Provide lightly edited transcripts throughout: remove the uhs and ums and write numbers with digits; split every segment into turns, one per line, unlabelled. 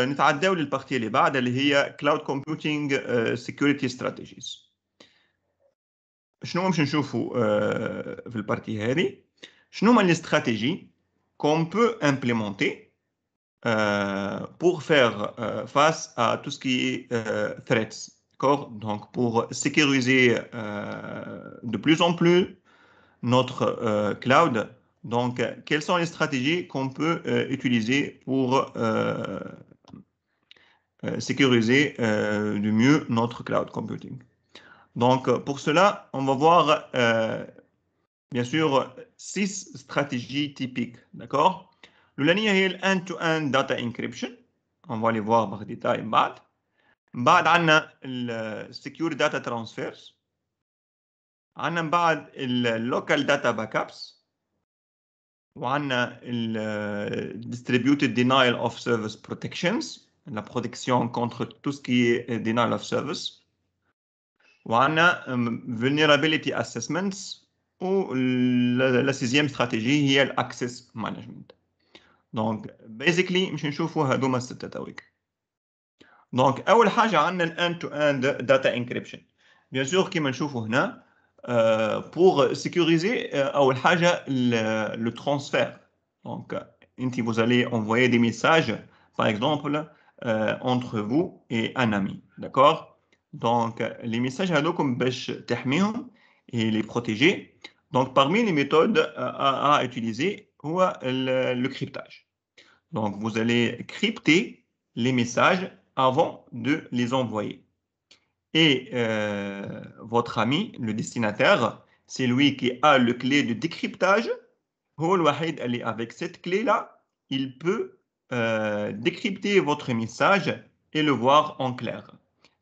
نتعداو للبارتي اللي بعد اللي هي Cloud Computing Security Strategies. شنو باش نشوفوا في البارتي هذه؟ شنو هما les stratégies qu'on peut implémenter pour faire face à tout ce qui est threats. D'accord? Donc, pour sécuriser de plus en plus notre cloud, donc, quelles sont les stratégies qu'on peut utiliser pour sécuriser du mieux notre cloud computing? Donc, pour cela, on va voir, bien sûr, 6 stratégies typiques. D'accord? الأولانية هي ال end-to-end data encryption. On va les voir par détail بعد. بعد عندنا ال secure data transfers. عندنا بعد ال local data backups. وعندنا ال distributed denial of service protections. La protection contre tout ce qui est denial of service. وعندنا vulnerability assessments. و la sixième stratégie هي ال access management. دونك بيزيكلي مش نشوفوا هذوما الستة تويك. دونك اول حاجه عندنا الان تو اند داتا انكريبشن. بيان سور كيما نشوفوا هنا بور سيكوريزي اول حاجه لو ترانسفير. دونك انت vous allez envoyer des messages par exemple entre vous et un ami. D'accord? Donc les messages هذوكم باش تحميهم et les protéger. Donc parmi les méthodes à utiliser هو le cryptage. Donc vous allez crypter les messages avant de les envoyer. Et votre ami, le destinataire, c'est lui qui a le clé de décryptage. Avec cette clé-là, il peut décrypter votre message et le voir en clair.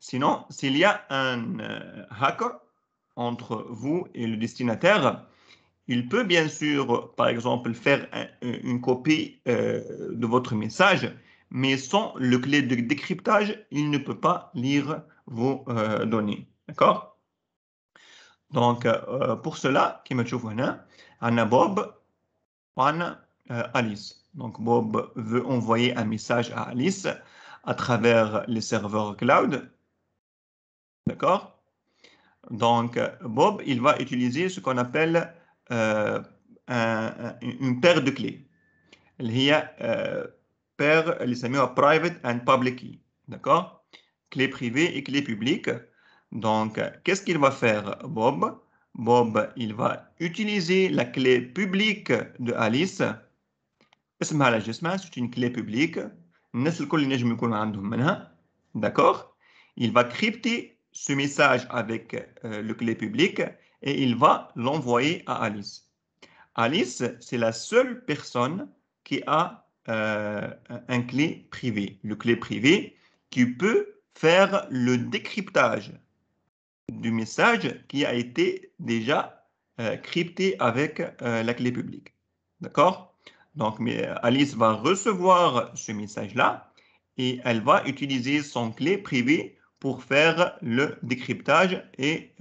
Sinon, s'il y a un hacker entre vous et le destinataire, il peut bien sûr, par exemple, faire une copie de votre message, mais sans le clé de décryptage, il ne peut pas lire vos données. D'accord? Donc, pour cela, qui me trouve là, on a Bob, on a Alice. Donc, Bob veut envoyer un message à Alice à travers les serveurs cloud. D'accord? Donc, Bob, il va utiliser ce qu'on appelle une paire de clés. اللي هي paire اللي يسميوها private and public key. D'accord? Clé privée et clé publique. Donc, qu'est-ce qu'il va faire, Bob? Bob, il va utiliser la clé publique de Alice. اسمها لجسمها, c'est une clé publique. الناس الكل ينجم يكون عندهم منها. D'accord? Il va crypter ce message avec le clé public et il va l'envoyer à Alice. Alice, c'est la seule personne qui a un clé privé, le clé privé qui peut faire le décryptage du message qui a été déjà crypté avec la clé publique. D'accord? Donc, Alice va recevoir ce message-là et elle va utiliser son clé privée pour faire le décryptage et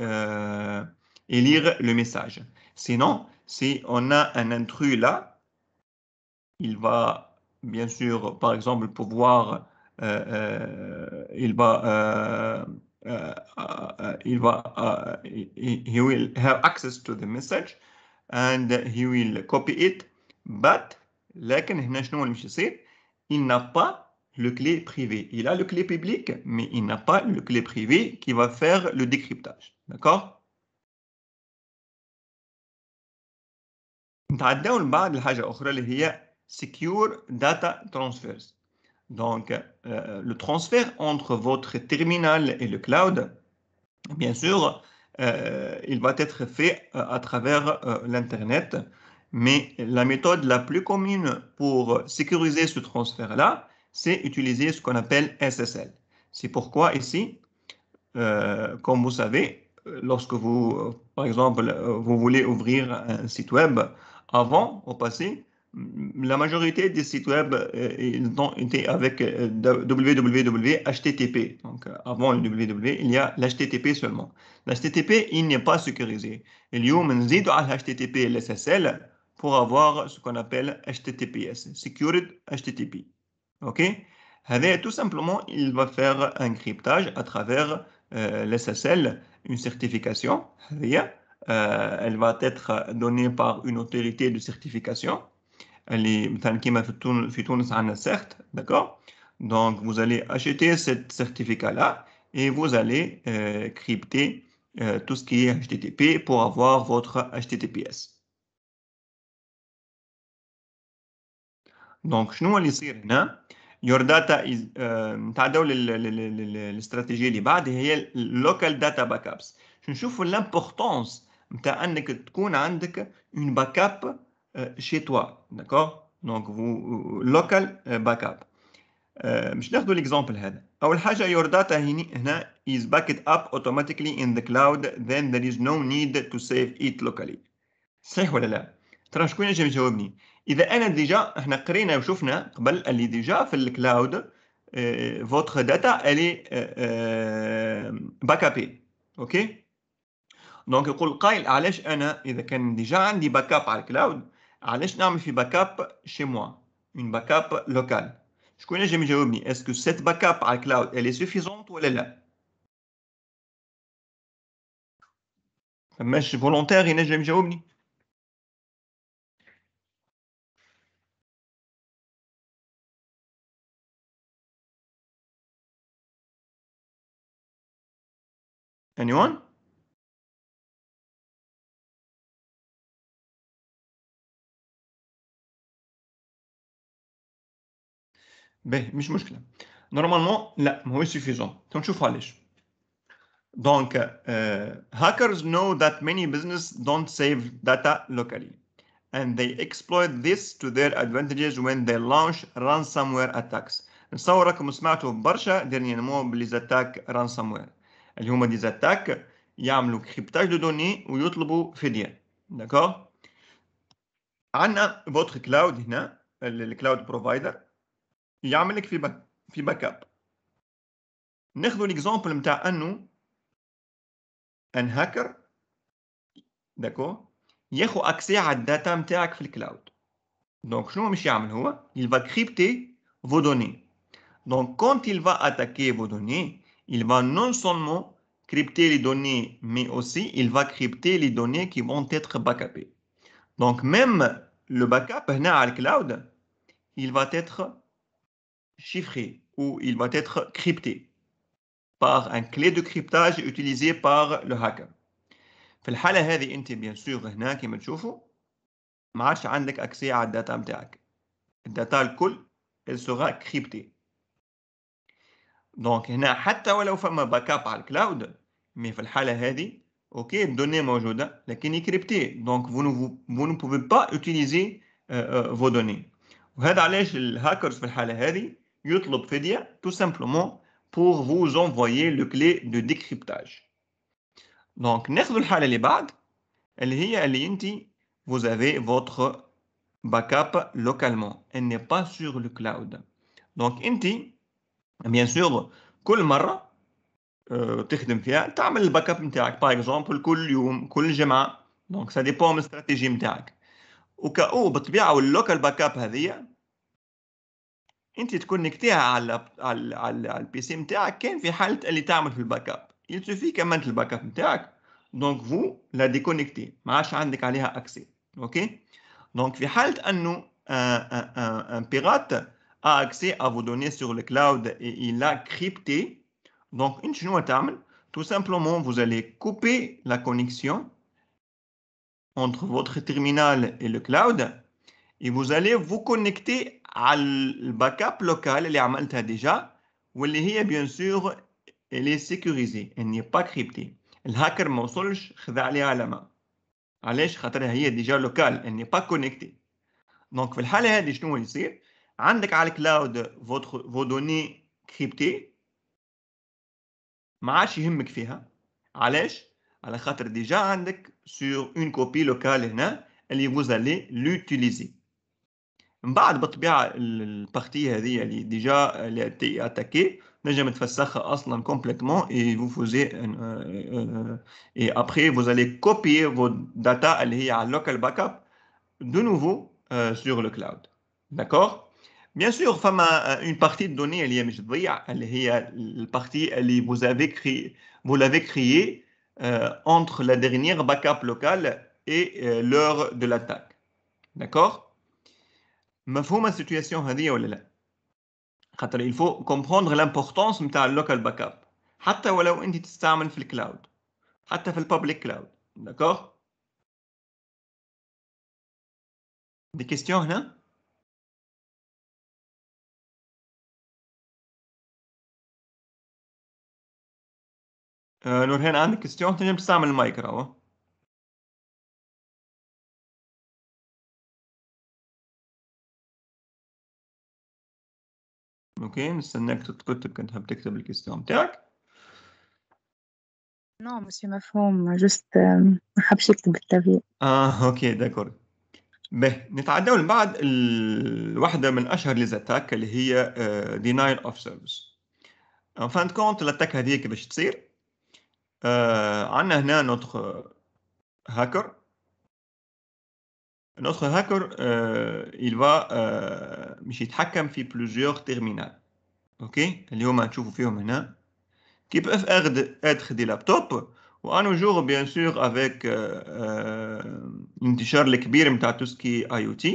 lire le message. Sinon, si on a un intrus là, il va bien sûr, par exemple, pouvoir, he will have access to the message and he will copy it, but لكن هنا شنو اللي مش يصير؟ Il n'a pas le clé privé. Il a le clé public, mais il n'a pas le clé privé qui va faire le décryptage. D'accord? نتعداو لبعض الحاجة أخرى اللي هي Secure Data Transfers. Donc, le transfert entre votre terminal et le cloud, bien sûr, il va être fait à travers l'Internet, mais la méthode la plus commune pour sécuriser ce transfert-là, c'est utiliser ce qu'on appelle SSL. C'est pourquoi ici, comme vous savez, lorsque vous, par exemple, vous voulez ouvrir un site web, avant, au passé, la majorité des sites web ils ont été avec www, HTTP. Donc, avant le www, il y a l'HTTP seulement. L'HTTP, il n'est pas sécurisé. Il y a un HTTP et l'SSL pour avoir ce qu'on appelle HTTPS, Secured HTTP. OK? tout simplement, il va faire un cryptage à travers l'SSL, une certification. Elle va être donnée par une autorité de certification. Elle est مثلاً كيما في تونس عندنا CERT, d'accord? Donc, vous allez acheter ce certificat-là et vous allez crypter tout ce qui est HTTP pour avoir votre HTTPS. دونك شنو اللي يصير هنا؟ your data is نتعداو للاستراتيجيه اللي بعد هي اللوكال داتا باك ابس. نشوفوا الامبورطونس نتاع انك تكون عندك اون باك اب chez toi, d'accord? Donc vous local backup. باش ناخذوا الاكزامبل هذا. اول حاجه your data هنا is backed up automatically in the cloud, then there is no need to save it locally. صحيح ولا لا؟ ترى شكون ينجم يجاوبني؟ اذا انا ديجا احنا قرينا وشفنا قبل اللي ديجا في الكلاود فوتر داتا الي باك ابي. اوكي؟ دونك يقول قائل علاش انا اذا كان ديجا عندي باك اب على الكلاود علاش نعمل في باك اب شي موا اون باك اب لوكال؟ شكون ينجم يجاوبني؟ اسكو سيت باك اب على الكلاود الي سوفيزونت ولا لا؟ فماش فولونتير ينجم يجاوبني؟ anyone؟ باهي مش مشكله. نورمالمون لا ماهوش سوفيزون. تنشوف علاش. Donc, hackers know that many businesses don't save data locally, and they exploit this to their advantages when they launch ransomware attacks. نتصور راكم سمعتوا برشا dernièrement بلي زاتاك ransomware اللي هما دي زاتاك يعملوا كريبتاج دو دوني ويطلبوا فدية. داكور؟ عندنا فوتر كلاود هنا الكلاود بروفايدر يعمل لك في باك اب. ناخذوا الاكزامبل نتاع انه ان هاكر داكور ياخذ اكسي على الداتا نتاعك في الكلاود. دونك شنو باش يعمل هو؟ il va crypter vos données. Donc quand il va attaquer vos données, il va non seulement crypter les données, mais aussi il va crypter les données qui vont être backupées. Donc même le backup هنا على الكلاود il va être chiffré ou il va être crypté par un clé de cryptage utilisé par le hacker. في الحالة هذه انت بيان سور هنا كما تشوفوا ما عادش عندك اكسي على الداتا نتاعك. الداتا الكل elle sera cryptée. دونك هنا حتى ولو فما باك اب على الكلاود مي في الحالة هذه اوكي الدوني موجودة لكن كريبتي. دونك vous ne pouvez pas utiliser vos données. وهذا علاش الهاكرز في الحالة هذه يطلب فدية tout simplement pour vous envoyer le clé de décryptage. دونك ناخذ الحالة اللي بعد اللي هي اللي انت vous avez votre backup localement. Elle n'est pas sur le cloud. Donc انت bien sûr كل مرة تخدم فيها تعمل الباك اب نتاعك باغ اكزومبل كل يوم كل جمعة. دونك سا ديبون من الاستراتيجي نتاعك. وكأو بالطبيعة اللوكال باك اب هذه انت تكونكتيها على البي سي نتاعك كان في حالة اللي تعمل في الباك اب. il suffit كملت الباك اب نتاعك دونك فو لا ديكونيكتي ما عادش عندك عليها اكسي. اوكي دونك في حالة انه un pirate a accès à vos données sur le cloud et il a crypté. Donc انت شنو تعمل؟ tout simplement vous allez couper la connexion entre votre terminal et le cloud et vous allez vous connecter على الباك local اللي عملتها déjà واللي هي bien sûr elle est sécurisée, elle n'est pas cryptée. الهاكر ما وصلش خذ عليها علامة. علاش؟ خاطرها هي ديجا لوكال elle n'est pas connectée. دونك في الحالة هذه شنو يصير؟ عندك على الكلاود vos données cryptées ما عادش يهمك فيها. علاش؟ على خاطر ديجا عندك sur une copie locale هنا اللي vous allez l'utiliser. من بعد بالطبيعة البارتي هذه اللي ديجا اللي تي اتاكي نجم تفسخها اصلا complètement et vous faisiez et après vous allez copier vos data اللي هي على local backup de nouveau sur le cloud. D'accord? Bien sûr, une partie de données اللي هي مش تضيع اللي هي البارتي اللي vous l'avez créée entre la dernière backup locale et l'heure de l'attaque. D'accord? مفهوم السيتوياسيون هذه ولا لا؟ خاطر il faut comprendre l'importance نتاع اللوكال باك اب حتى ولو انت تستعمل في الكلاود حتى في البابليك كلاود. داكور؟ دي كيستيون هنا؟ نورهان عندك كيستيون تنجم تستعمل المايك راهو. اوكي نستناك تكتب كنت حاب تكتب الكيستيون نتاعك.
نو مش مفهوم جست ما حبش يكتب بالكلافي.
اوكي داكور. به نتعداو من بعد واحدة من أشهر ليزاتاك اللي هي denial of service. ان فان كونت الاتاك هذه كيفاش تصير؟ عندنا هنا نوتخ هاكر. Notre hacker, il va مش يتحكم في plusieurs terminals. Ok? اليوم هنشوفوا فيهم هنا qui peuvent être des laptops و un jour bien sûr avec الانتشار الكبير نتاع tout ce qui est IoT.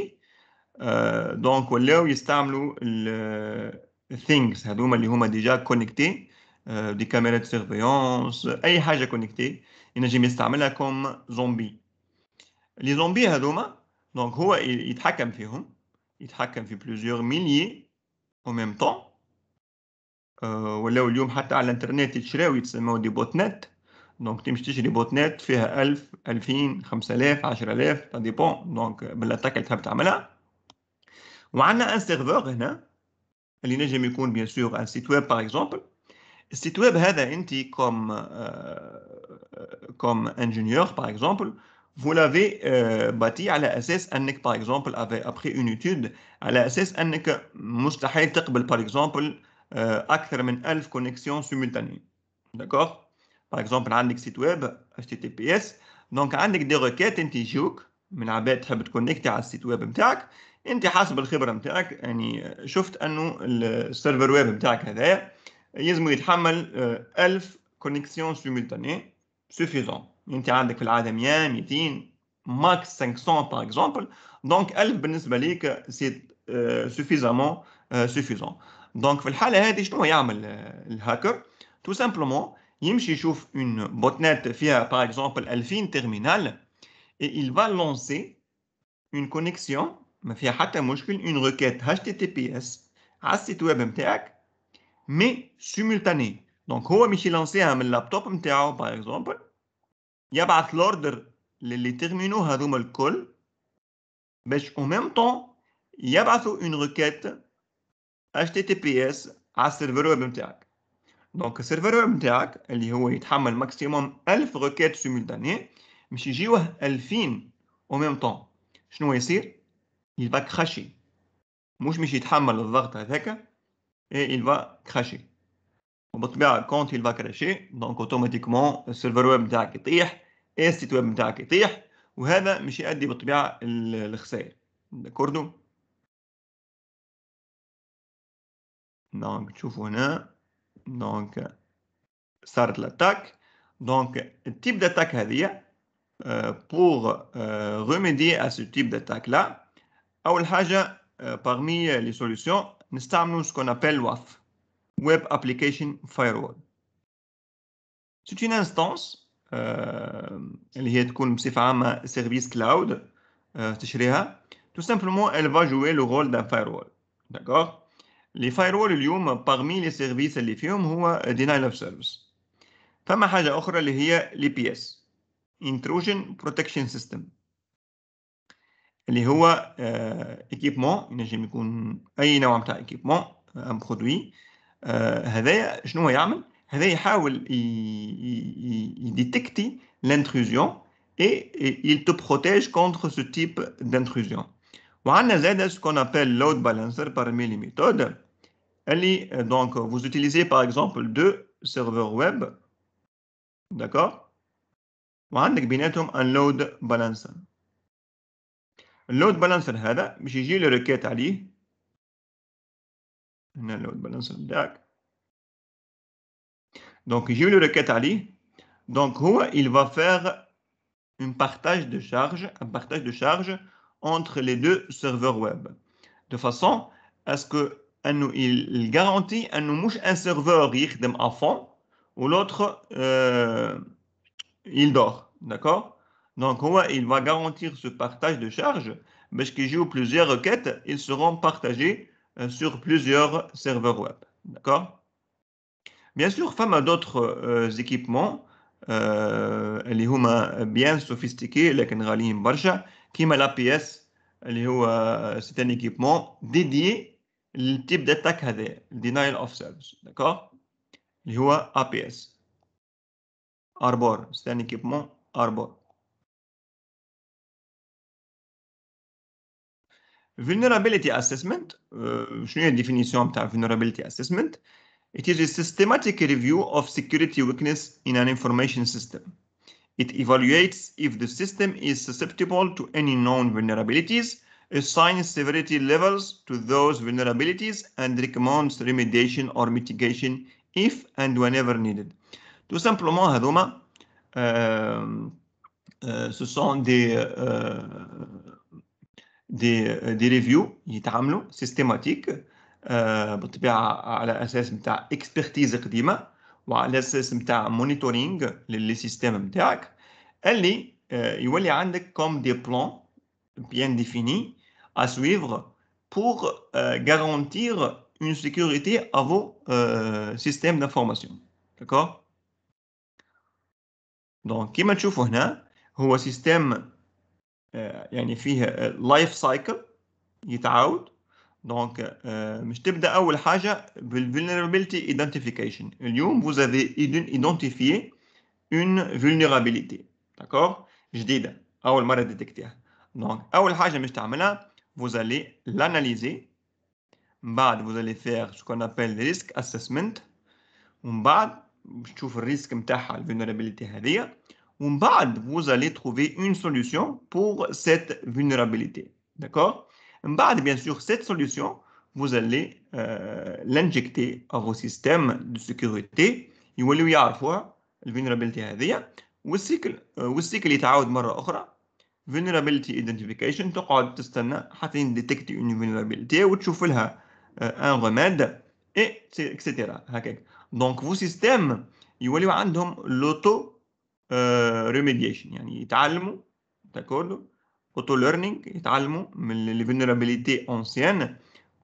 دونك ولاو يستعملوا things هذوما اللي هما ديجا كونكتي دي كاميرات سيرفيونس اي حاجه كونكتي ينجم يستعملها كوم زومبي. لي زومبي هذوما دونك هو يتحكم فيهم يتحكم في بلوزيور ميليي او ميم طون. ولاو اليوم حتى على الانترنت يتشراو يتسموا دي بوت نت. دونك تمشي تشري بوت نت فيها 1000 2000 5000 10000 تا ديبون دونك بالاتاك اللي تحب تعملها. وعندنا ان سيرفور هنا اللي نجم يكون بيان سور ان سيت ويب باغ اكزومبل. السيت ويب هذا انت كوم انجينيور باغ اكزومبل vous l'avez bâti على اساس انك par exemple après une étude على اساس انك مستحيل تقبل par exemple اكثر من 1000 كونيكسيون سيمultanées. d'accord par exemple عندك سيت ويب HTTPS دونك عندك دي روكيت انت يجوك من عباد تحب تكونكتي على السيت ويب نتاعك. انت حسب الخبره نتاعك يعني شفت انه السيرفر ويب نتاعك هذايا يلزم يتحمل 1000 كونيكسيون سيمultanées suffisant. انت عندك في العاده 100 200 ماكس 500 باغ اكزومبل دونك 1000 بالنسبه ليك سي سوفيزامون سوفيزون. دونك في الحاله هذه شنو يعمل الهاكر؟ تو سامبلومون يمشي يشوف اون بوت نت فيها باغ اكزومبل 2000 تيرمينال et il va lancer une connexion ما فيها حتى مشكل une requête HTTPS على السيت ويب نتاعك مي سيمultanée. دونك هو مش يلانسيها من اللابتوب نتاعو باغ اكزومبل يبعث لوردر للي تيرمينو هذوما الكل باش او ميم طون يبعثوا اون ريكيت HTTPS على السيرفر ويب نتاعك. دونك السيرفر ويب نتاعك اللي هو يتحمل ماكسيموم 1000 ريكيت سيمultanée مش يجيوه 2000 او ميم طون. شنو يصير؟ il va cracher. مش يتحمل الضغط هذاك et il va cracher. وبالطبيعه كونت il va cracher دونك اوتوماتيكمون السيرفر ويب نتاعك يطيح اي السيت ويب نتاعك يطيح وهذا مش يؤدي بالطبيعه الخسائر. داكوردو؟ دونك تشوفوا هنا دونك صارت لاتاك. دونك التيب داتاك هذه pour remédier à ce type d'attaque là اول حاجه parmi les solutions نستعملوا ce qu'on appelle WAF Web Application Firewall. C'est une instance اللي هي تكون بصفة عامة سيرفيس كلاود تشريها. tout simplement elle va jouer le rôle d'un firewall. d'accord les firewall اليوم parmi les services اللي فيهم هو denial of service. فما حاجة أخرى اللي هي l'EPS intrusion protection system اللي هو equipement ينجم يكون أي نوع متاع equipement un produit. هذايا شنو يعمل؟ هذا يحاول يديتكتي l'intrusion et il te protège contre ce type d'intrusion. وعندنا زاد ce qu'on appelle load balancer parmi les méthodes. اللي donc vous utilisez par exemple deux serveurs web, d'accord? وعندك بيناتهم un load balancer. اللود بالانسر هذا باش يجي له ريكيت عليه هنا اللود بالانسر بتاعك. Donc j'ai eu le requête Ali. Donc il va faire un partage de charge entre les deux serveurs web, de façon à ce que il garantit un serveur يخدم à fond ou l'autre il dort, d'accord? Donc il va garantir ce partage de charge parce qu'il joue plusieurs requêtes, ils seront partagés sur plusieurs serveurs web, d'accord? Bien sûr, فما d'autres équipements اللي هما bien sophistiqués لكن غاليين برشا كيما l'APS اللي هو c'est un équipement dédié للتيب d'attaque هذا denial of service, d'accord? اللي هو APS Arbor, c'est un équipement Arbor. Vulnerability assessment, شنو هي الديفينيسيون بتاع vulnerability assessment? It is a systematic review of security weakness in an information system. It evaluates if the system is susceptible to any known vulnerabilities, assigns severity levels to those vulnerabilities, and recommends remediation or mitigation if and whenever needed. Tout simplement, هذوما ce sont des reviews يتعاملوا systématiques بالطبيعة على أساس متاع expertise قديمة وعلى أساس متاع monitoring للسيستم متاعك اللي يولي عندك comme des plans bien définis à suivre pour garantir une sécurité à vos systèmes d'information. D'accord? Donc كما تشوفوا هنا هو سيستم يعني فيه لايف سايكل يتعاود. دونك مش تبدا اول حاجه بالفولنربيلتي ايدنتيفيكيشن. اليوم vous avez identifié une vulnérabilité d'accord جديده اول مره ديتكتيها. دونك اول حاجه مش تعملها vous allez l'analyser. من بعد vous allez faire ce qu'on appelle risk assessment. ومن بعد باش تشوف الريسك نتاعها الفولنربيلتي هذه. ومن بعد vous allez trouver une solution pour cette vulnérabilité. D'accord? من بعد bien sûr cette solution vous allez l'injecter à vos systèmes de sécurité يوليو يعرفوها الفولنربيلتي هذه. والسيكل يتعاود مرة أخرى vulnerability identification. تقعد تستنى حتى يديتكتي une vulnerabilité وتشوف لها un remède et etc. هكاك. Donc vos systèmes يوليو عندهم l'auto remediation يعني يتعلموا d'accord auto learning يتعلموا من les vulnérabilités anciennes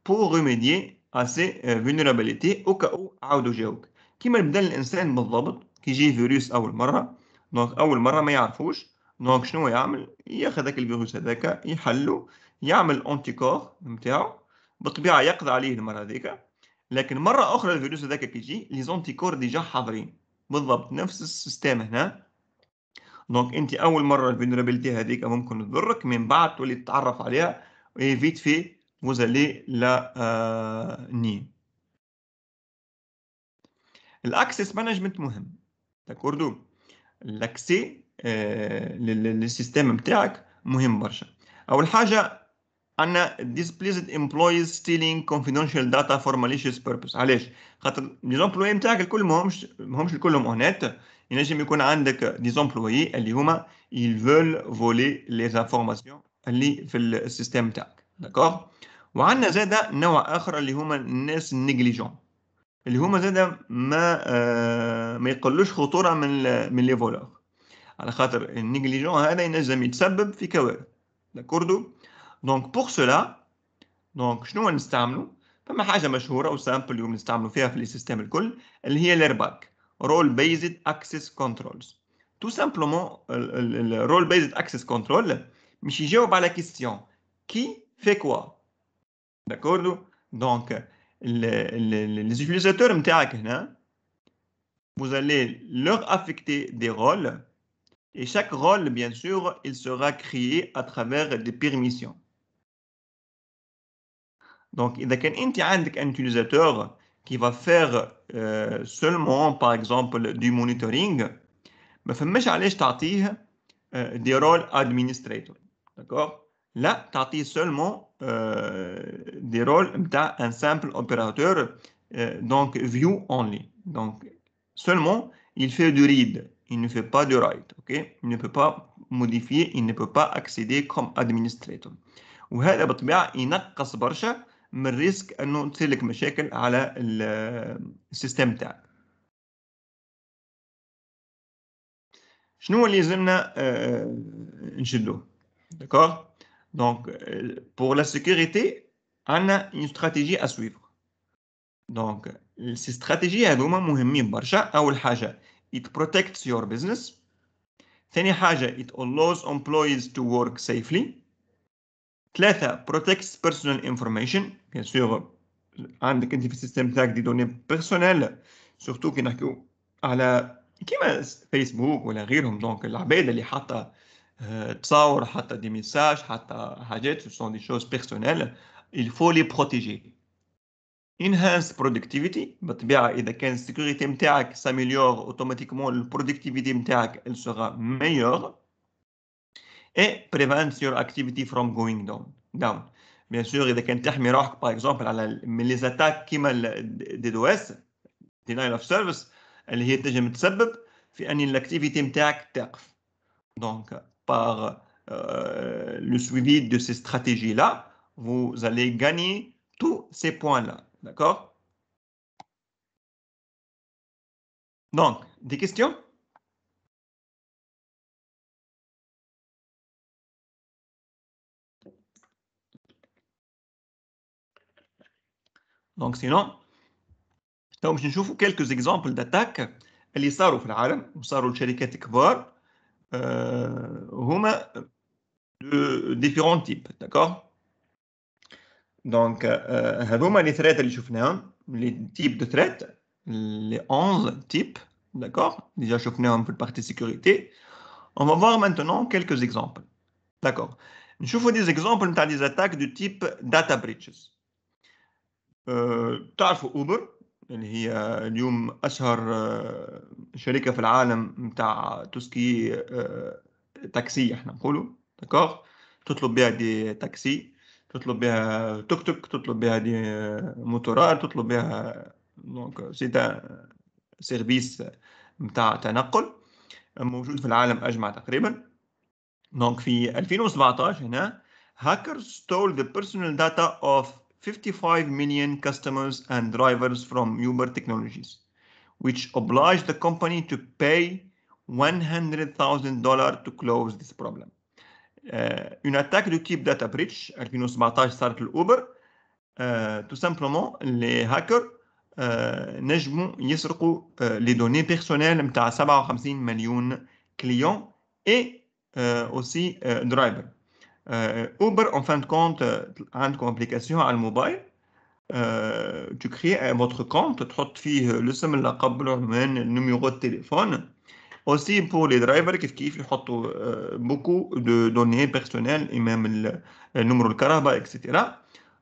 pour remédier à ces vulnérabilités au cas où عاودوا جاوك. كيما يبدا الانسان بالضبط كي يجي فيروس اول مره. دونك اول مره ما يعرفوش. دونك شنو يعمل؟ ياخذ ذاك الفيروس هذاك يحلو يعمل انتي كور نتاعو بالطبيعه يقضي عليه المره هذيك. لكن مره اخرى الفيروس هذاك كي يجي لي زونتي كور ديجا حاضرين بالضبط نفس السيستم هنا. دونك انت اول مره الفولنربيلتي هذيك ممكن تضرك من بعد تولي تتعرف عليها وفيت في وزالي لا ني. الاكسس مانجمنت مهم تاكوردو. الاكسي للسيستم نتاعك مهم برشا. اول حاجه عندنا displeased employees stealing confidential data for malicious purpose. علاش؟ خاطر لي زومبلوي نتاعك الكل ماهمش الكلهم اونيت. ينجم يكون عندك دي زومبلوي اللي هما ils veulent voler les informations اللي في السيستم نتاعك داكور. وعندنا زاده نوع اخر اللي هما الناس النيجليجون اللي هما زاده ما يقلوش خطوره من لي فولور. على خاطر النيجليجون هذا ينجم يتسبب في كوارث داكوردو. دونك بور سولا دونك شنو نستعملوا؟ فما حاجه مشهوره وسامبل اليوم نستعملوا فيها في السيستم الكل اللي هي الارباك رول بيزد اكسس كنترولز. تو سامبلومون الرول بيزد اكسس كنترول مش يجاوب على كيستيون كي في كوا داكوردو. دونك les utilisateurs نتاعك هنا vous allez leur affecter des rôles et chaque rôle bien sûr il sera créé à travers des permissions. Donc إذا كان أنت عندك un utilisateur qui va faire seulement par exemple du monitoring ما فماش علاش تعطيه des rôles administrator d'accord. لا تعطيه seulement des rôles نتاع un simple opérateur donc view only. Donc seulement il fait du read, il ne fait pas du write, ok? Il ne peut pas modifier, il ne peut pas accéder comme administrator. وهذا بالطبيعة ينقص برشا من ريسك انه تصير لك مشاكل على السيستم تاعك. شنو اللي لازمنا نشدوه؟ D'accord? Donc, pour la sécurité, on a une stratégie à suivre. Donc, ces stratégies هذوما مهمين برشا. أول حاجة it protects your business. ثاني حاجة it allows employees to work safely. ثلاثة protects personal information. Bien sûr عندك انت في السيستم تاعك دي دوني بيرسونيل سورتو كي نحكيو على كيما فيسبوك ولا غيرهم. دونك العباد اللي حاطه تصاور حاطه دي ميساج حاطه حاجات سو سون دي شوز بيرسونيل il faut les protéger. enhance productivity بالطبيعه اذا كان السيكوريتي نتاعك ساميليور اوتوماتيكمون البرودكتيفيتي نتاعك elle sera meilleure. et prevent your activity from going down. Bien sûr إذا كان تحمي روحك par exemple على من les attaques كيما دي دو اس denial of service اللي هي تنجم تسبب في أن الاكتيفيتي نتاعك تقف. Donc par le suivi de ces stratégies-là, vous allez gagner tous ces points-là. D'accord? Donc, des questions? Donc sinon تو باش نشوفوا quelques exemples d'attaques اللي صاروا في العالم وصاروا لشركات كبار هما de différents types. D'accord? Donc هذوما les threats اللي شفناهم les types de threats les 11 types. D'accord? Déjà شفناهم في الpartie sécurité. On va voir maintenant quelques exemples. D'accord? نشوفوا des exemples نتاع des attaques de type data breaches. تعرفوا اوبر اللي هي اليوم اشهر شركه في العالم نتاع توسكي تاكسي احنا نقولوا. داكوغ؟ تطلب بها دي تاكسي، تطلب بها توك توك، تطلب بها دي موتورات، تطلب بها دونك سي سيرفيس نتاع تنقل موجود في العالم اجمع تقريبا. دونك في 2017 هنا hackers stole the personal data of 55 million customers and drivers from Uber Technologies, which obliged the company to pay $100,000 to close this problem. Une attaque de type data breach 2017 صارت لأوبر. tout simplement les hackers نجموا يسرقوا les données personnelles نتاع 57 مليون clients et aussi driver. Uber en fin de compte عندكم application على الموبايل. tu crées votre compte تحط فيه الاسم اللقب العنوان النيميرو التليفون. aussi pour les drivers كيف يحطوا beaucoup de données personnelles et même النمر الكهرباء etc.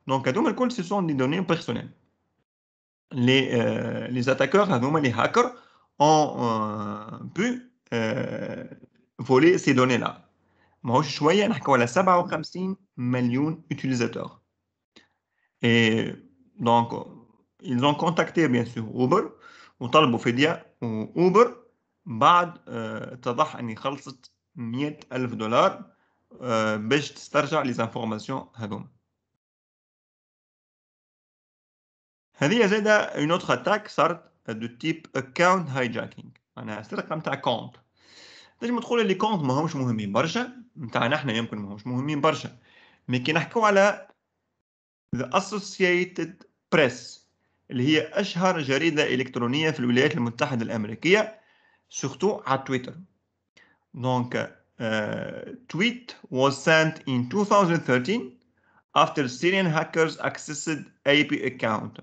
donc هذوما الكل ce sont des données personnelles. les attaqueurs هذوما les hackers ont pu voler ces données là. ماهوش شويه نحكوا على 57 مليون utilisateur. Et donc ils ont contacté bien sûr Uber وطلبوا فدية وأوبر بعد اتضح أن خلصت $100,000 باش تسترجع لي زانفورماسيون هذوما. هذه زادة une autre attaque صارت de type account hijacking. أنا سرقة متاع كونت. تنجم تقول لي كونت ما همش مهمين برشا نتاعنا احنا يمكن ما همش مهمين برشا. مي كي نحكوا على The Associated Press اللي هي أشهر جريدة إلكترونية في الولايات المتحدة الأمريكية سورتو على تويتر. Donc tweet was sent in 2013 after Syrian hackers accessed IP account.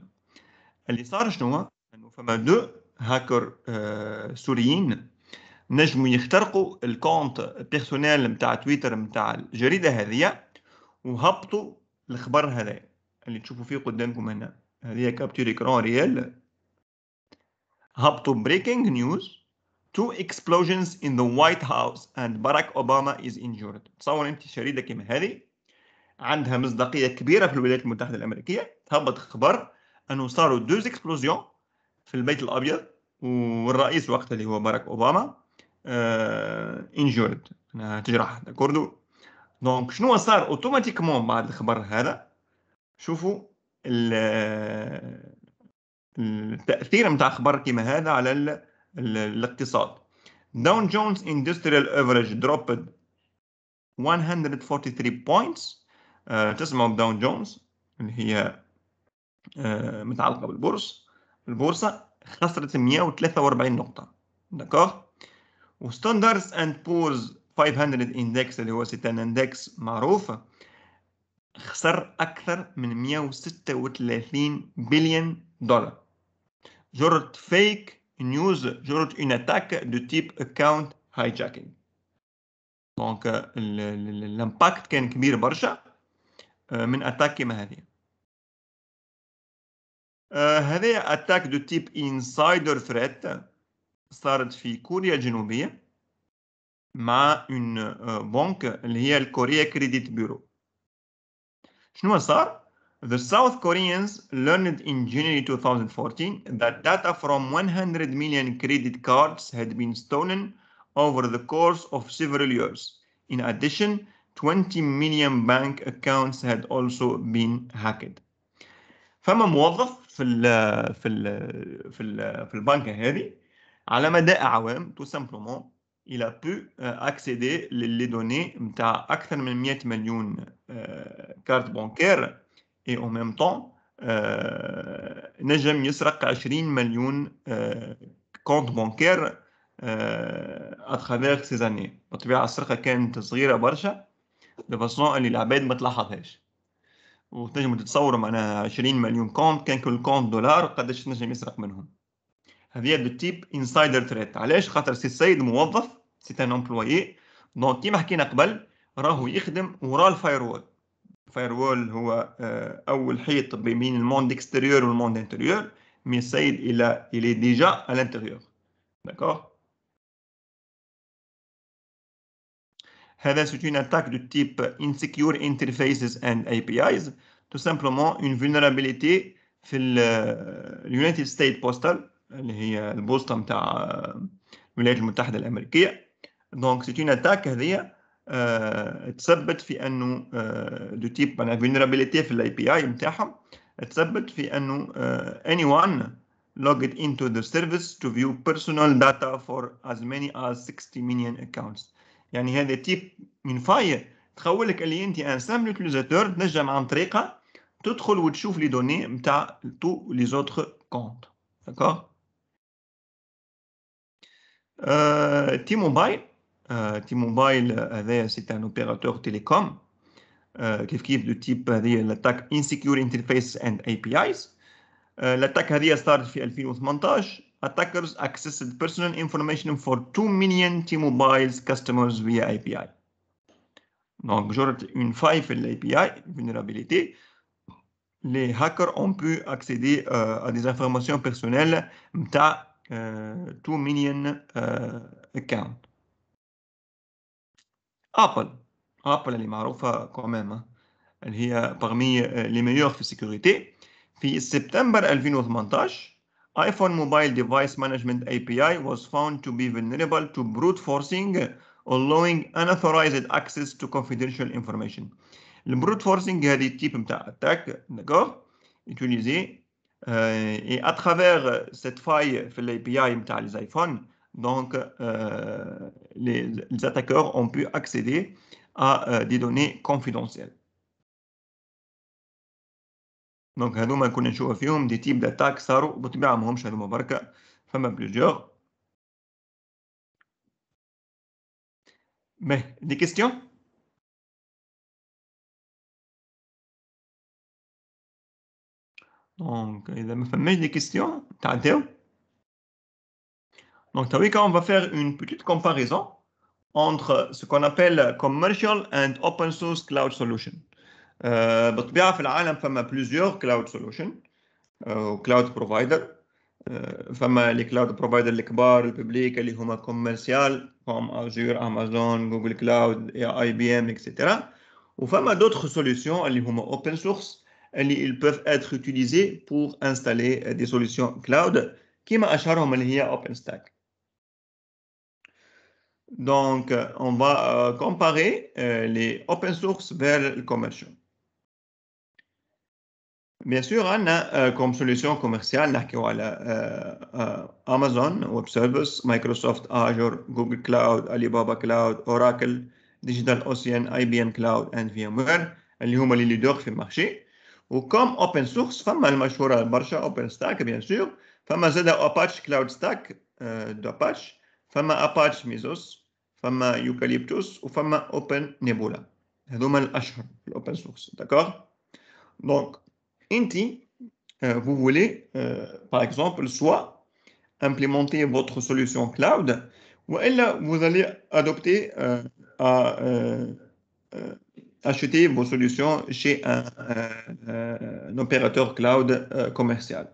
اللي صار شنو؟ انه فما دو هاكر سوريين نجموا يخترقوا الكونت بيرسونيل نتاع تويتر نتاع الجريدة هذه وهبطوا الخبر هذا اللي تشوفوا فيه قدامكم هنا. هذه كابتور اكران ريال. هبطوا breaking news 2 explosions in the White House and Barack Obama is injured. تصور انت شريدة كيما هذه عندها مصداقيه كبيره في الولايات المتحده الامريكيه، تهبط خبر انه صاروا 2 اكسبلوزيون في البيت الابيض، والرئيس وقتها اللي هو باراك اوباما انجورد، تجرح داكوردو. دونك شنو صار اوتوماتيكمون بعد الخبر هذا؟ شوفوا التاثير نتاع خبر كيما هذا على الاقتصاد. داون جونز اندستريال افريج دروبد 143 بوينتس. تسمعوا بداون جونز اللي هي متعلقه البورصه خسرت 143 نقطه، داكوغ. وستاندردز اند بورز 500 اندكس اللي هو سيتان اندكس معروف، خسر اكثر من 136 بليون دولار. جرت فيك نيوز، جرت une attaque de type account hijacking. دونك الامباكت كان كبير برشا من اتاك كيما هذه. هذه اتاك دو تيب انسايدر ثريت صارت في كوريا الجنوبية مع اون بنك اللي هي الكوريا كريديت بيرو. شنو صار؟ The South Koreans learned in January 2014 that data from 100 million credit cards had been stolen over the course of several years. In addition, 20 million bank accounts had also been hacked. فما موظف في البنك هذه على مدى أعوام tout simplement il a pu accéder les données نتاع أكثر من 100 مليون كارت بانكير et en même temps نجم يسرق 20 مليون كونت بانكير à travers ces années. بالطبيعة السرقة كانت صغيرة برشا de façon اللي العباد ما تلاحظهاش. وتنجموا تتصوروا معناها 20 مليون كونت، كان كل كونت دولار قداش نجم يسرق منهم. هذه دو تيب انسايدر ثريت. علاش؟ خاطر سي السيد موظف، سي ان امبلويي، دونك كيما حكينا قبل راهو يخدم ورا الفاير وول. الفاير وول هو اول حيط بين الموند اكستيريور والموند انتيريور، مي السيد الى ديجا à l'intérieur. D'accord. هذا c'est une attaque de type insecure interfaces and APIs. Tout simplement une vulnérabilité في اليونايتد ستيت بوستال اللي هي البوسطة متاع الولايات المتحدة الأمريكية. دونك سي اون اتاك هذه تثبت في انه دو تيب معناها vulnerability في الاي بي اي نتاعهم، تثبت في انه anyone logged into the service to view personal data for as many as 60 million accounts. يعني هذا تيب من فاي تخول لك اللي انت ان سامبل يوتيليزاتور تنجم عن طريقه تدخل وتشوف لي دوني نتاع تو لي زوتر كونت. داكوغ. تي موبايل. تي موبايل هذا سي ان اوبيراتور تيليكوم كيف دو تيب هذه الاتاك انسكيور انترفيس اند اي بي ايز. الاتاك هذه صارت في 2018. Attackers accessed personal information for 2 million T-Mobile's customers via API. Donc, j'aurais une faille في l'API, vulnérabilité. Les hackers ont pu accéder à des informations personnelles متاع 2 million accounts. Apple اللي معروفة كمان اللي هي parmi les meilleurs في السيكوريتي. في سبتمبر 2018 iPhone Mobile Device Management API was found to be vulnerable to brute forcing, allowing unauthorized access to confidential information. البروت فورسينغ هذه التيب نتاع اتاك، داكوغ، utilisé et à travers cette faille في الاي بي اي نتاع les iPhone. Donc les attaqueurs ont pu accéder à des données confidentielles. دونك هذوما كنا نشوفوا فيهم دي تيب داتاك صاروا بالطبيعه ماهمش هذوما بركه، فما بلوزيور. باهي دي كيستيون. دونك اذا ما فماش دي كيستيون تعداو. دونك تويكا on va faire une petite comparaison entre ce qu'on appelle commercial and open source cloud solution. بالطبيعه في العالم فما بلوزيور كلاود سولوشن وكلاود بروفايدر. فما لي كلاود بروفايدر الكبار الببليك اللي هما كوميرسيال كوم ازور، امازون، جوجل كلاود، اي بي ام، اكسترا. وفما d'autres solutions اللي هما open source اللي ils peuvent être utilisés pour installer des solutions cloud كما أشهرهم اللي هي OpenStack. Donc, on va comparer les open source vers le commercial. Bien sûr, on a comme solution commerciale نحكيو على Amazon Web Service, Microsoft Azure, Google Cloud, Alibaba Cloud, Oracle, Digital Ocean, IBM Cloud and VMware اللي هما les leaders في المارشي. وكم open source فما المشهورة برشا OpenStack bien sûr، فما زاد Apache Cloud Stack d'Apache، فما Apache Mesos، فما Eucalyptus وفما Open Nebula. هذوما الأشهر في الأوبن سورس. D'accord. Donc, vous voulez, par exemple, soit implémenter votre solution cloud, ou vous allez adopter acheter vos solutions chez un opérateur cloud commercial.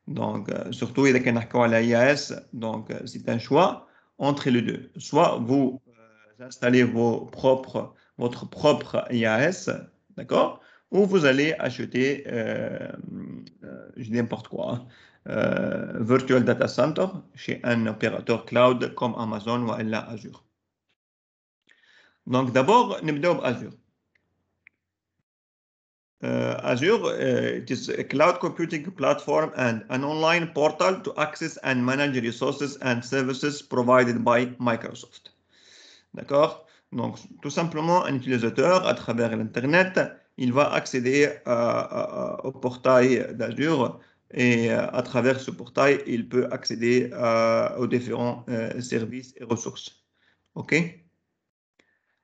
Donc, surtout, il y a la IaaS, donc c'est un choix entre les deux. Soit vous installez votre propre IaaS, d'accord, ou vous allez acheter, je dis n'importe quoi, Virtual Data Center chez un opérateur cloud comme Amazon ou Azure. Donc, d'abord, nous avons Azure. Azure, it is a cloud computing platform and an online portal to access and manage resources and services provided by Microsoft. D'accord? Donc, tout simplement, un utilisateur, à travers l'Internet, il va accéder au portail d'Azure et à travers ce portail, il peut accéder aux différents services et ressources. OK?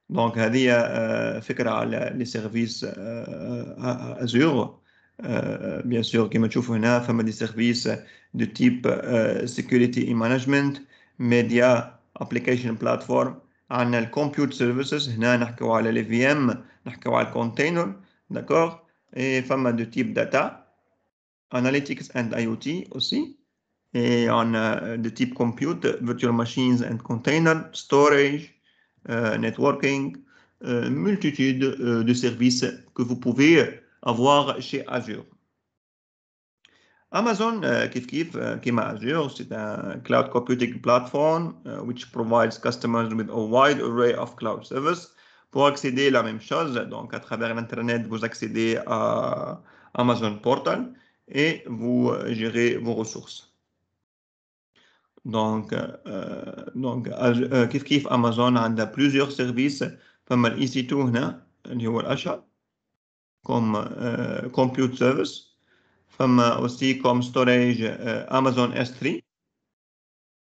Donc, هذه فكرة على les services Azure. Bien sûr, كما تشوفوا هنا فما des services de type security and management, media application platform. عندنا الكمبيوت سيرفيسز، هنا نحكيو على لي في ام، نحكيو على الكونتينر، داكور. اي فما دو تيب داتا اناليتكس اند اي او تي اوسي، اي عندنا دو تيب كومبيوت فيرتوال ماشينز اند كونتينر ستورج networking, multitude de services que vous pouvez avoir chez Azure. Amazon, كيما Azure, c'est un cloud computing platform which provides customers with a wide array of cloud services. Pour accéder à la même chose, donc à travers l'Internet, vous accédez à Amazon Portal et vous gérez vos ressources. Donc كيف Amazon a plusieurs services. فما EC2 هنا اللي هو الأشهر comme compute service. فما aussi comme storage Amazon S3.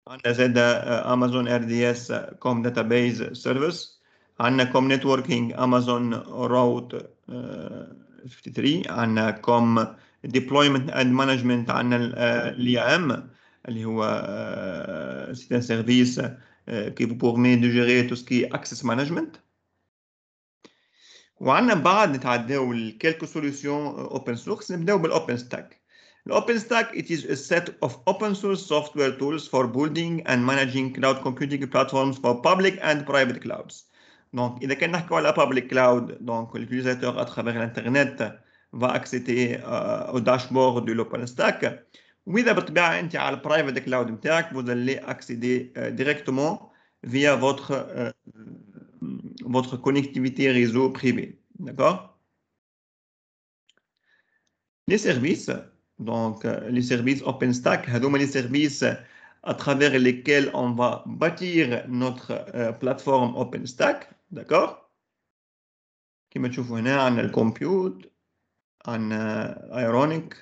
عندنا زاد Amazon RDS comme database service. عندنا comme networking Amazon Route 53. عندنا comme deployment and management عندنا l'IAM اللي هو c'est un service qui vous permet de gérer tout ce qui est access management. وعندنا بعد نتعداو لكلكو سوليوشن اوبن سورس. نبداو بالاوبن ستاك. الاوبن ستاك it is a set of open source software tools for building and managing cloud computing platforms for public and private clouds. Donc اذا كان نحكوا على public cloud, donc l'utilisateur à travers l'internet va accéder au dashboard de l'OpenStack. واذا بالطبيعه انت على البرايفت كلاود نتاعك vous allez accéder directement via votre connectivité réseau privé. D'accord? Les services, donc les services OpenStack, هذوما les services à travers lesquels on va bâtir notre plateforme OpenStack. D'accord? كما تشوفوا هنا عندنا الكمبيوت، عندنا Ironic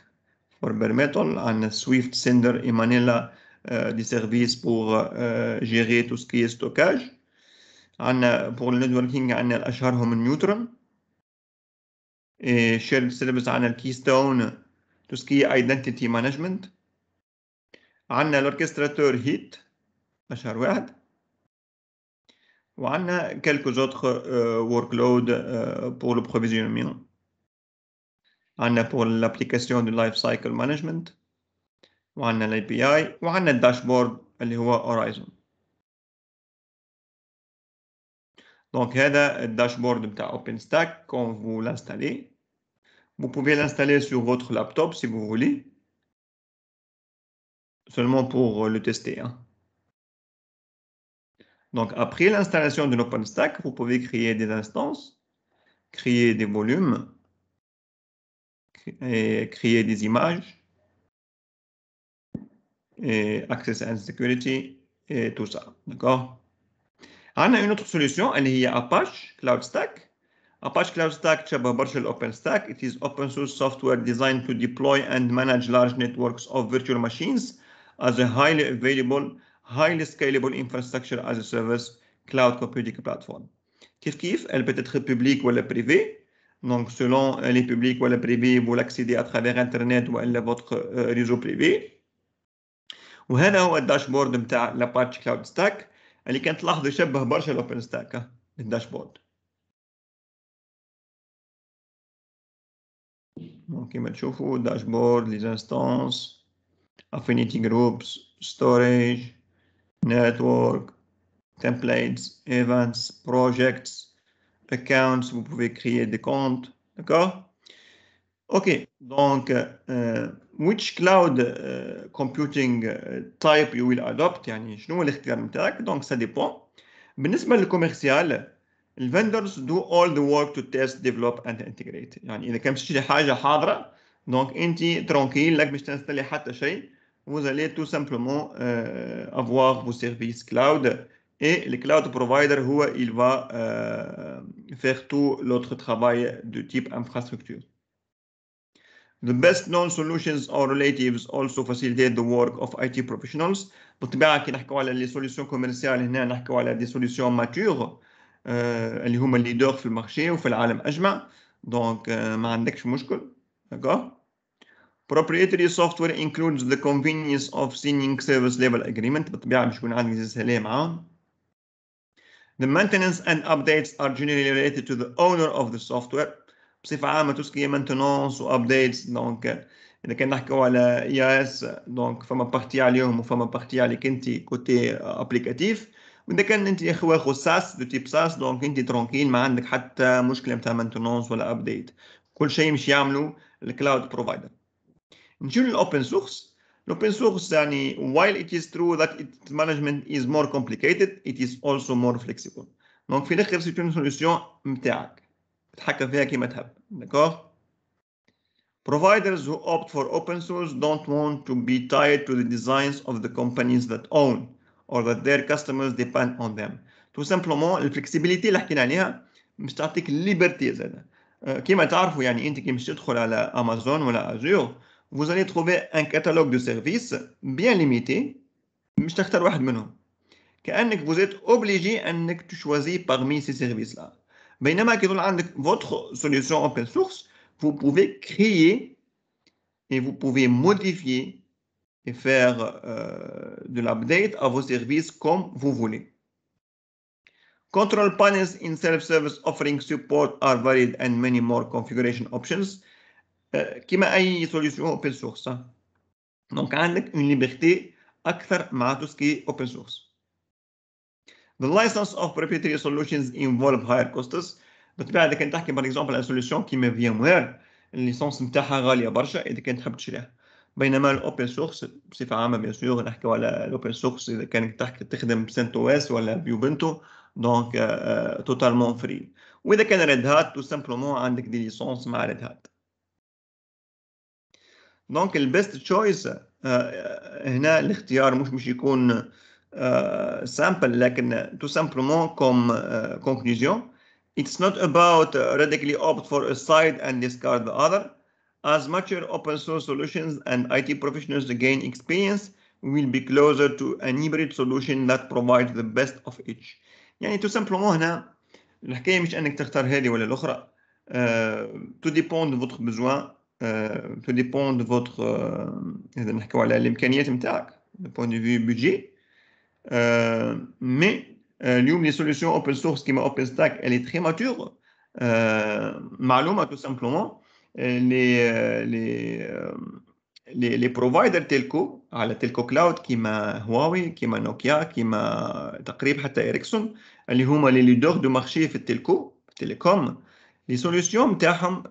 for bare metal, عندنا Swift, Cinder et Manila des services pour gérer tout ce qui est stockage. عندنا pour le networking عندنا الأشهرهم النيوترون et shared service عندنا الكيستون tout ce qui est identity management. عندنا l'orchestrateur هيت أشهر واحد. وعندنا quelques autres workloads pour le provisionnement. عندنا pour l'application de life cycle management. وعندنا l'API وعندنا الداشبورد اللي هو Horizon. Donc, هذا الداشبورد بتاع OpenStack quand vous l'installez. Vous pouvez l'installer sur votre laptop si vous voulez, seulement pour le tester, hein. Donc, après l'installation de l'OpenStack, vous pouvez créer des instances, créer des volumes, et créer des images, et Access and Security, et tout ça. D'accord? On a une autre solution, elle est Apache Cloud Stack. Apache Cloud Stack شبه برشا OpenStack. It is open source software designed to deploy and manage large networks of virtual machines as a highly available, highly scalable infrastructure as a service cloud computing platform. كيف elle peut être publique ou privée. Donc selon les publics ou les privés, vous l'accédez à travers internet ou votre réseau privé. وهذا هو الداشبورد بتاع الاباتش كلاود ستاك اللي كانت تلاحظوا يشبه برشا الاوبن ستاك الداشبورد. كما تشوفوا داشبورد لي انستانس affinity groups storage network templates events projects accounts. Vous pouvez créer des comptes, d'accord. Ok, donc which cloud computing type you will adopt, يعني شنو هو الاختيار نتاعك. donc ça dépend. بالنسبة للكوميرسيال vendors do all the work to test develop and integrate. يعني إذا كان تشتري حاجة حاضرة donc أنت ترونكيل لك باش تنستلي حتى شيء. vous allez tout simplement avoir vos services cloud et le cloud provider هو il va faire tout l'autre travail de type infrastructure. The best known solutions or relatives also facilitate the work of IT professionals. بالطبيعة كي نحكوا على لي سوليسيون كوميرسيال هنا نحكوا على دي سوليسيون ماتور اللي هما الليدر في المارشي وفي العالم أجمع. دونك ما عندكش مشكل. d'accord. Proprietary software includes the convenience of signing service level agreement. بالطبيعة باش يكون عندك سلام معاهم. The maintenance and updates are generally related to the owner of the software. بصفة عامة tout ce qui est maintenance و updates. دونك إذا كان نحكوا على IaaS دونك فما بارتي عليهم وفما بارتي عليك أنت كوتي أبليكاتيف. وإذا كان أنت يا أخو واخو ساس دو تيب ساس دونك أنت ترونكيل ما عندك حتى مشكلة متاع maintenance ولا أبديت. كل شيء مش يعملوا الكلاود بروفايدر. نجيو للأوبن سورس. الأوبن سورس يعني while it is true that its management is more complicated it is also more flexible. دونك في الآخر سي اون سوليسيون متاعك تحكم فيها كيما تحب. d'accord. Providers who opt for open source don't want to be tied to the designs of the companies that own or that their customers depend on them. tout simplement الفلكسبيليتي اللي حكينا عليها مش تعطيك الليبرتي زاده. كيما تعرفوا يعني انت كي مش تدخل على امازون ولا ازور vous allez trouver un catalogue de services bien limité مش تختار واحد منهم. كأنك vous êtes obligé انك choisir parmi ces services là. بينما كي يكون عندك votre solution open source vous pouvez créer et vous pouvez modifier et faire de l'update à vos services comme vous voulez. Control panels in self-service offering support are varied and many more configuration options. كما أي solution open source. Donc عندك une liberté أكثر مع tout ce qui est open source. The license of proprietary solutions involve higher costs. بالطبيعة إذا كنت تحكي par exemple على solution كيما VMware الليسانس نتاعها غالية برشا إذا كنت تحب تشريها. بينما الأوبن سورس بصفة عامة بيان سور نحكيو على الأوبن سورس إذا كانك تخدم سنتو ولا بيوبنتو دونك توتالمون فري. وإذا كان ريد هات تو سامبلومون عندك دي ليسانس مع ريد هات. دونك البيست تشويس هنا الاختيار مش يكون سامبل لكن تو سامبلومون كوم كونكلوزيون. It's not about radically opt for a side and discard the other. As mature open source solutions and IT professionals gain experience, we will be closer to a hybrid solution that provides the best of each. يعني tout simplement هنا الحكاية مش أنك تختار هذه ولا الأخرى. Tout dépend de votre besoin. Tout dépend de votre إذا نحكوا على الإمكانيات متاعك. Du point de vue budget. Mais اليوم les solutions open source كيما OpenStack elle est très mature. معلومة tout simplement les les providers telco على telco cloud كيما هواوي كيما نوكيا كيما تقريبا حتى إريكسون اللي هما لي ليدر دو مارشي في التلكو التليكوم لي سوليوشن نتاعهم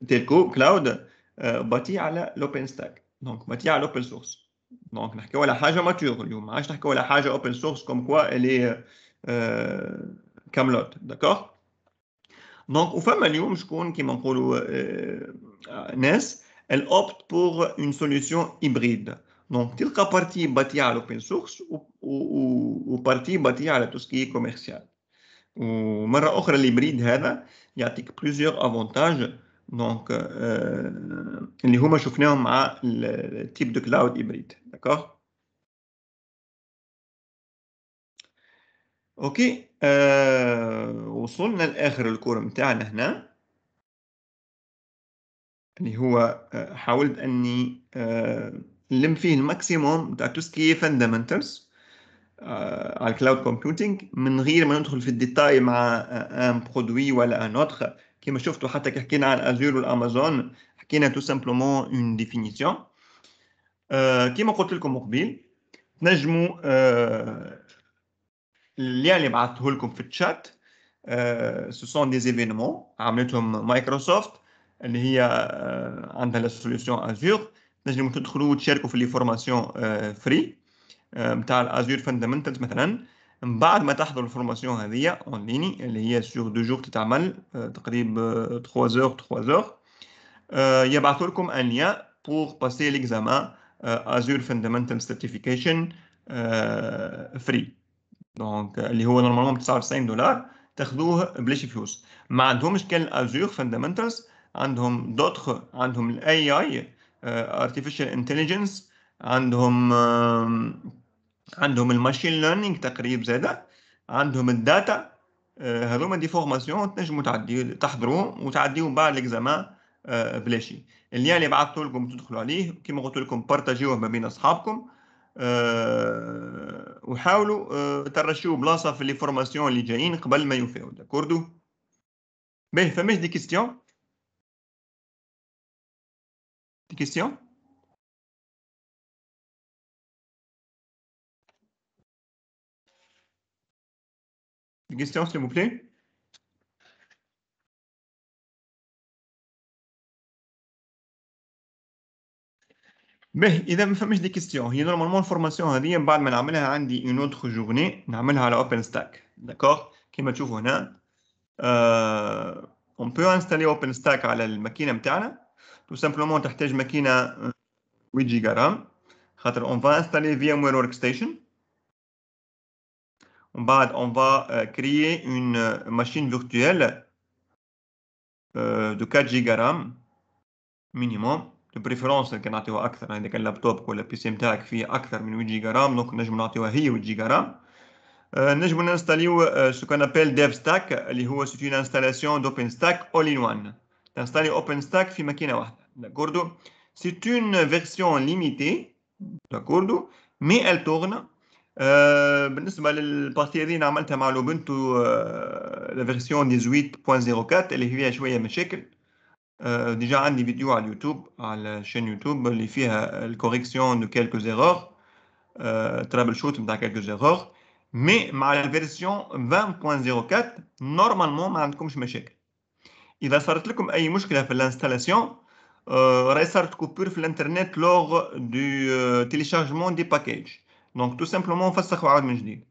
تلكو كلاود باتي على الاوبن ستاك دونك باتي على الاوبن سورس دونك نحكيو على حاجه ماتور اليوم ما عادش نحكيو على حاجه اوبن سورس كوم كوا اللي كاملوت داكور دونك وفما اليوم شكون كيما نقولوا ناس elle opte pour une solution hybride. Donc, تلقى partie bâtie à l'open source ou partie bâtie على tout ce qui est commercial. ومرة أخرى الهيبريد هذا يعطيك plusieurs avantages. Donc, اللي هما شفناهم مع التيب دو كلاود هيبريد. d'accord اوكي وصلنا لاخر الكور متاعنا هنا اللي هو حاولت اني نلم فيه الماكسيموم تاع توسكي فاندامنتالز على الكلاود كومبيوتينغ من غير ما ندخل في الديتاي مع ان برودوي ولا ان اوتر كما شفتوا حتى كي حكينا عن ازور والامازون حكينا تو سامبلومون اون ديفينيسيون كما قلت لكم قبيل تنجموا اللي اللي بعثته لكم في الشات سو سون دي ايفينمون عملتهم مايكروسوفت اللي هي عندها لا سوليوشن ازور تنجموا تدخلوا وتشاركوا في لي فورماسيون فري نتاع الازور فاندامنتالز مثلا من بعد ما تحضروا الفورماسيون هذه اون ليني اللي هي سور دو جور تتعمل تقريبا 3 اور 3 اور يبعثوا لكم ان لين pour passer l'examen Azure Fundamental Certification free دونك اللي هو نورمالمون ب $99 تاخذوه بلاش فلوس ما عندهمش كان الازور فاندامنتالز عندهم دوتر عندهم الاي اي artificial intelligence عندهم الماشين ليرنينغ تقريبا زاده عندهم الداتا هذوما دي فورماسيون تنجموا تحضروهم وتعديوا بعد الاكزامان بلاشي اللي بعثته لكم تدخلوا عليه كما قلت لكم بارطاجيوه ما بين اصحابكم وحاولوا ترشوا بلاصه في لي فورماسيون اللي جايين قبل ما يوفيو داكوردو باهي فماش دي كيستيون Des questions, s'il vous plaît? باهي اذا ما فماش دي كيستيون هي نورمالمون الفورماسيون هذه بعد ما نعملها عندي اون اوتر جورني نعملها على اوبن ستاك داكوغ كيما تشوفوا هنا اون بو انستالي اوبن ستاك على الماكينه نتاعنا تو سامبلومون تحتاج ماكينه 8 جيجا رام خاطر اون فا انستالي في ام وير ورك ستيشن ومن بعد اون فا كريي اون ماشين فيرتويال دو 4 جيجا رام مينيموم دو بريفيرونس كان نعطيوها اكثر اذا كان لابتوب ولا بي سي نتاعك فيه اكثر من 8 جيجا رام دونك نجمو نعطيوها هي 8 جيجا رام نجمو نانستاليو سو كون ابل ديف ستاك اللي هو سيت اون انستالاسيون دوبن ستاك اول ان وان تنستالي اوبن ستاك في ماكينه واحده داكوردو سيت اون فيرسيون ليميتي داكوردو مي ال تورن بالنسبه للبارتي هذه عملتها مع لوبنتو لا فيرسيون 18.04 اللي فيها شويه مشاكل ديجا عندي فيديو على اليوتيوب على شين يوتيوب اللي فيها الكوريكسيون دو كيلكو ايرور ترابل شوت نتاع كيلكو ايرور مي مع الفيرسيون 20.04 نورمالمون ما عندكمش مشاكل اذا صارت لكم اي مشكله في الانستالاسيون راهي صارت كوبور في الانترنت لوغ دو تيليشارجمون دي باكيج دونك تو سامبلومون فسخوا عاود من جديد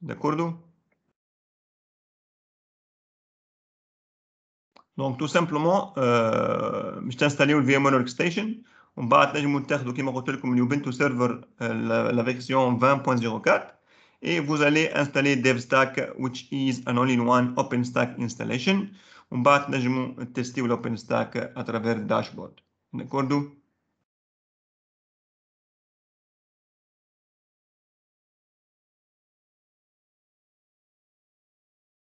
داكوردو دونك تو سامبلومون باش تنستاليو الفي ام ورك ستيشن ومن بعد تنجموا تاخذوا كيما قلت لكم اليوبنتو سيرفر la version 20.04 et vous allez installer DevStack which is an all-in-one OpenStack installation ومن بعد تنجموا تستيو الOpenStack à travers الداشبورد. D'accord?